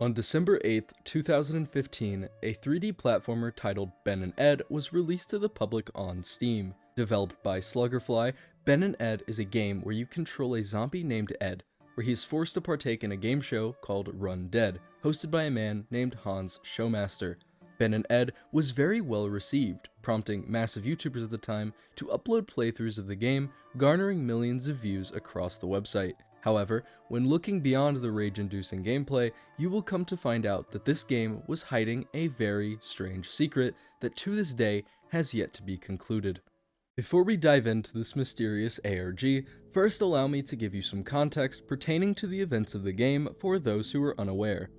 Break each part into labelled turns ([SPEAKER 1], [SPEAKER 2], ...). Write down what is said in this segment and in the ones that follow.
[SPEAKER 1] On December 8th, 2015, a 3D platformer titled Bennnnn was released to the public on Steam. Developed by Sluggerfly, Bennnnn is a game where you control a zombie named Ed, where he is forced to partake in a game show called Run Dead, hosted by a man named Hans Showmaster. Bennnnn was very well received, prompting massive YouTubers at the time to upload playthroughs of the game, garnering millions of views across the website. However, when looking beyond the rage-inducing gameplay, you will come to find out that this game was hiding a very strange secret that to this day has yet to be concluded. Before we dive into this mysterious ARG, first allow me to give you some context pertaining to the events of the game for those who are unaware.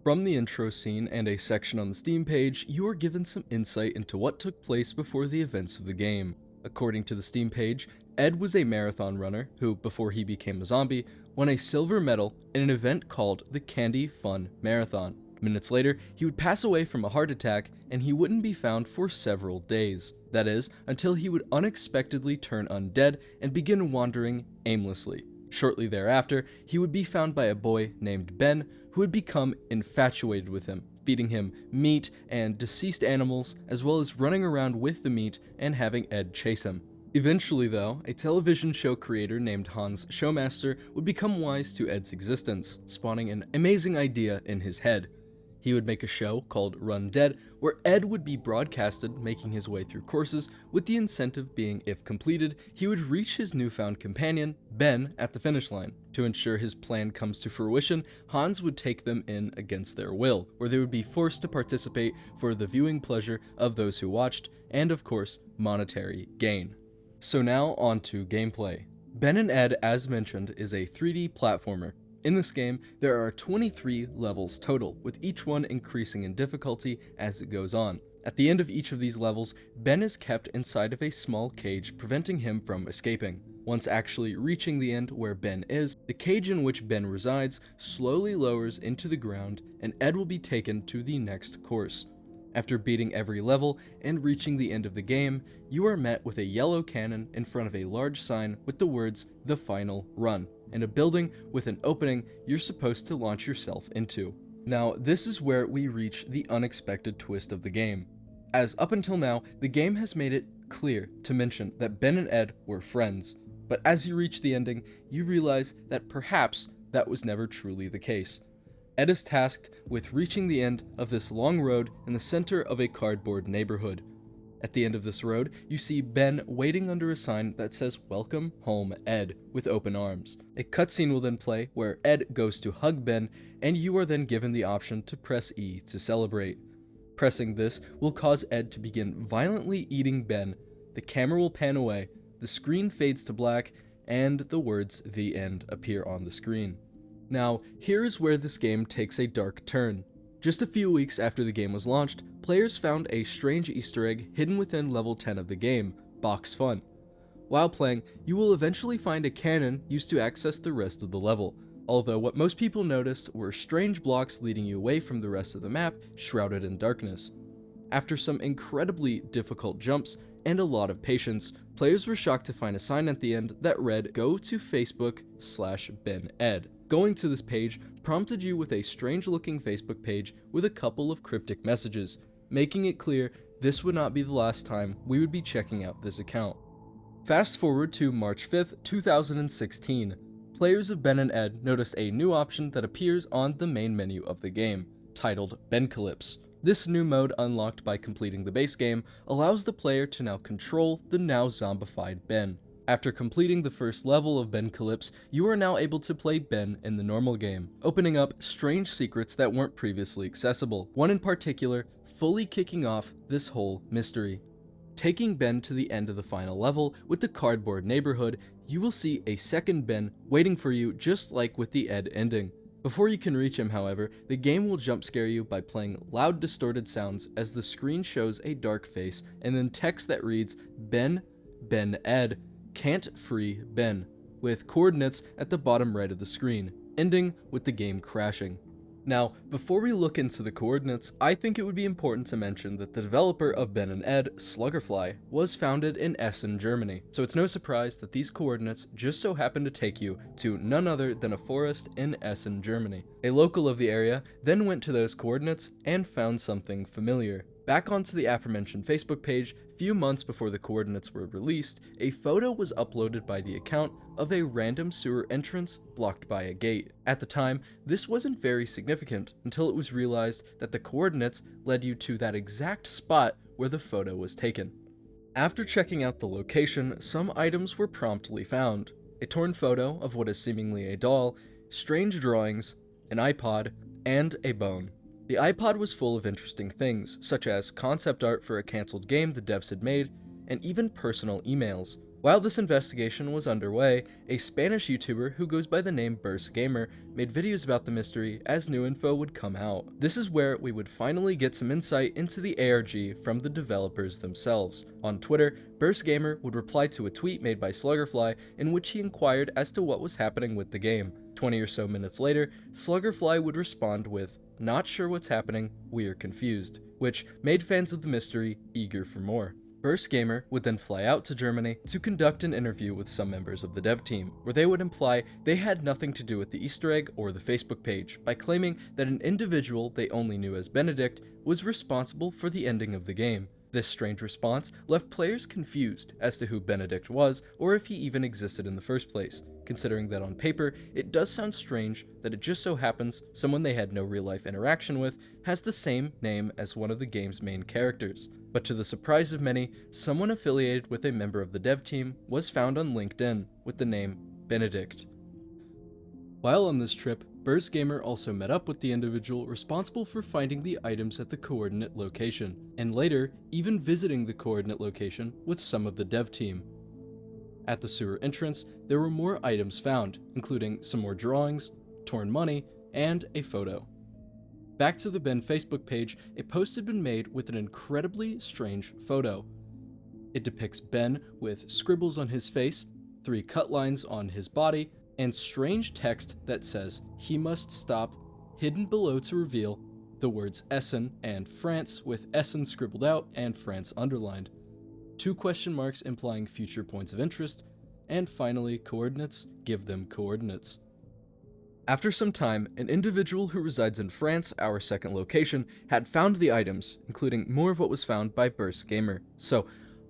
[SPEAKER 1] From the intro scene and a section on the Steam page, you are given some insight into what took place before the events of the game. According to the Steam page, Ed was a marathon runner who, before he became a zombie, won a silver medal in an event called the Candy Fun Marathon. Minutes later, he would pass away from a heart attack and he wouldn't be found for several days. That is, until he would unexpectedly turn undead and begin wandering aimlessly. Shortly thereafter, he would be found by a boy named Ben who would become infatuated with him, feeding him meat and deceased animals, as well as running around with the meat and having Ed chase him. Eventually though, a television show creator named Hans Showmaster would become wise to Ed's existence, spawning an amazing idea in his head. He would make a show called Run Dead, where Ed would be broadcasted making his way through courses, with the incentive being if completed, he would reach his newfound companion, Ben, at the finish line. To ensure his plan comes to fruition, Hans would take them in against their will, where they would be forced to participate for the viewing pleasure of those who watched, and of course, monetary gain. So now on to gameplay. Bennnnn, as mentioned, is a 3D platformer. In this game, there are 23 levels total, with each one increasing in difficulty as it goes on. At the end of each of these levels, Ben is kept inside of a small cage, preventing him from escaping. Once actually reaching the end where Ben is, the cage in which Ben resides slowly lowers into the ground, and Ed will be taken to the next course. After beating every level and reaching the end of the game, you are met with a yellow cannon in front of a large sign with the words, "The Final Run," and a building with an opening you're supposed to launch yourself into. Now, this is where we reach the unexpected twist of the game, as up until now, the game has made it clear to mention that Ben and Ed were friends, but as you reach the ending, you realize that perhaps that was never truly the case. Ed is tasked with reaching the end of this long road in the center of a cardboard neighborhood. At the end of this road, you see Ben waiting under a sign that says "Welcome Home, Ed," with open arms. A cutscene will then play where Ed goes to hug Ben, and you are then given the option to press E to celebrate. Pressing this will cause Ed to begin violently eating Ben. The camera will pan away, the screen fades to black, and the words "The End" appear on the screen. Now, here is where this game takes a dark turn. Just a few weeks after the game was launched, players found a strange Easter egg hidden within level 10 of the game, Box Fun. While playing, you will eventually find a cannon used to access the rest of the level, although what most people noticed were strange blocks leading you away from the rest of the map, shrouded in darkness. After some incredibly difficult jumps and a lot of patience, players were shocked to find a sign at the end that read, "Go to Facebook/Bennnnn." Going to this page prompted you with a strange-looking Facebook page with a couple of cryptic messages, making it clear this would not be the last time we would be checking out this account. Fast forward to March 5th, 2016. Players of Bennnnn noticed a new option that appears on the main menu of the game, titled Bencalypse. This new mode, unlocked by completing the base game, allows the player to now control the now zombified Ben. After completing the first level of Bencalypse, you are now able to play Ben in the normal game, opening up strange secrets that weren't previously accessible, one in particular fully kicking off this whole mystery. Taking Ben to the end of the final level with the cardboard neighborhood, you will see a second Ben waiting for you, just like with the Ed ending. Before you can reach him, however, the game will jump scare you by playing loud distorted sounds as the screen shows a dark face and then text that reads, "Ben, Ed, can't free Ben," with coordinates at the bottom right of the screen, ending with the game crashing. Now, before we look into the coordinates, I think it would be important to mention that the developer of Bennnnn, Sluggerfly, was founded in Essen, Germany, so it's no surprise that these coordinates just so happen to take you to none other than a forest in Essen, Germany. A local of the area then went to those coordinates and found something familiar. Back onto the aforementioned Facebook page, few months before the coordinates were released, a photo was uploaded by the account of a random sewer entrance blocked by a gate. At the time, this wasn't very significant until it was realized that the coordinates led you to that exact spot where the photo was taken. After checking out the location, some items were promptly found. A torn photo of what is seemingly a doll, strange drawings, an iPod, and a bone. The iPod was full of interesting things, such as concept art for a cancelled game the devs had made, and even personal emails. While this investigation was underway, a Spanish YouTuber who goes by the name BurstGamer made videos about the mystery as new info would come out. This is where we would finally get some insight into the ARG from the developers themselves. On Twitter, BurstGamer would reply to a tweet made by Sluggerfly in which he inquired as to what was happening with the game. 20 or so minutes later, Sluggerfly would respond with, "Not sure what's happening, we're confused," which made fans of the mystery eager for more. BurstGamer would then fly out to Germany to conduct an interview with some members of the dev team, where they would imply they had nothing to do with the Easter egg or the Facebook page, by claiming that an individual they only knew as Benedict was responsible for the ending of the game. This strange response left players confused as to who Benedict was, or if he even existed in the first place, considering that on paper, it does sound strange that it just so happens someone they had no real-life interaction with has the same name as one of the game's main characters. But to the surprise of many, someone affiliated with a member of the dev team was found on LinkedIn with the name Benedict. While on this trip, BurstGamer also met up with the individual responsible for finding the items at the coordinate location, and later even visiting the coordinate location with some of the dev team. At the sewer entrance, there were more items found, including some more drawings, torn money, and a photo. Back to the Ben Facebook page, a post had been made with an incredibly strange photo. It depicts Ben with scribbles on his face, 3 cut lines on his body, and strange text that says, "He must stop," hidden below to reveal the words Essen and France with Essen scribbled out and France underlined, 2 question marks implying future points of interest, and finally coordinates, give them coordinates. After some time, an individual who resides in France, our second location, had found the items, including more of what was found by BurstGamer. So,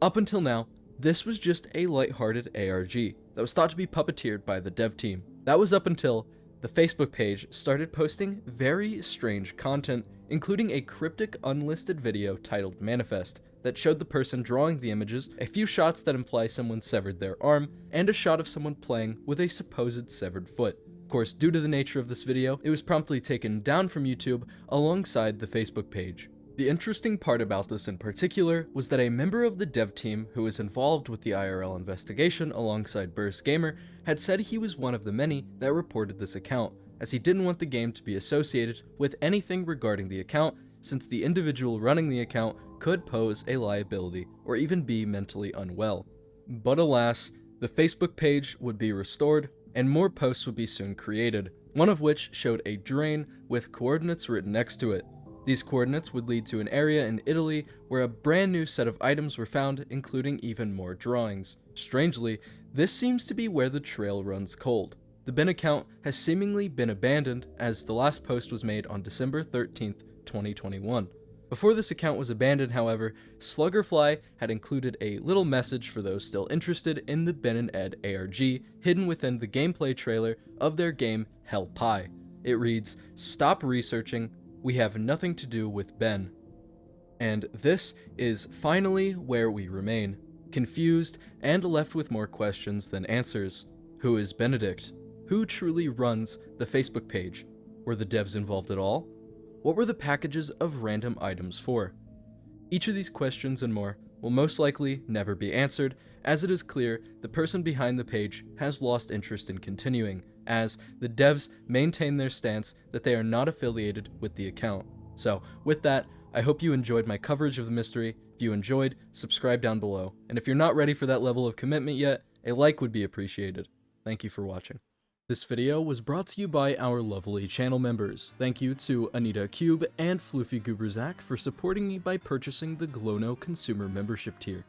[SPEAKER 1] up until now, this was just a lighthearted ARG that was thought to be puppeteered by the dev team. That was up until the Facebook page started posting very strange content, including a cryptic unlisted video titled Manifest that showed the person drawing the images, a few shots that imply someone severed their arm, and a shot of someone playing with a supposed severed foot. Of course, due to the nature of this video, it was promptly taken down from YouTube alongside the Facebook page. The interesting part about this in particular was that a member of the dev team who was involved with the IRL investigation alongside BurstGamer had said he was one of the many that reported this account, as he didn't want the game to be associated with anything regarding the account, since the individual running the account could pose a liability or even be mentally unwell. But alas, the Facebook page would be restored and more posts would be soon created, one of which showed a drain with coordinates written next to it. These coordinates would lead to an area in Italy where a brand new set of items were found, including even more drawings. Strangely, this seems to be where the trail runs cold. The Ben account has seemingly been abandoned, as the last post was made on December 13th, 2021. Before this account was abandoned, however, Sluggerfly had included a little message for those still interested in the Bennnnn ARG hidden within the gameplay trailer of their game Hell Pie. It reads, "Stop researching, we have nothing to do with Ben." And this is finally where we remain, confused and left with more questions than answers. Who is Benedict? Who truly runs the Facebook page? Were the devs involved at all? What were the packages of random items for? Each of these questions and more will most likely never be answered, as it is clear the person behind the page has lost interest in continuing, as the devs maintain their stance that they are not affiliated with the account. So, with that, I hope you enjoyed my coverage of the mystery. If you enjoyed, subscribe down below, and if you're not ready for that level of commitment yet, a like would be appreciated. Thank you for watching. This video was brought to you by our lovely channel members. Thank you to Anita Cube and Floofy Goober Zach for supporting me by purchasing the GLoWhNo consumer membership tier.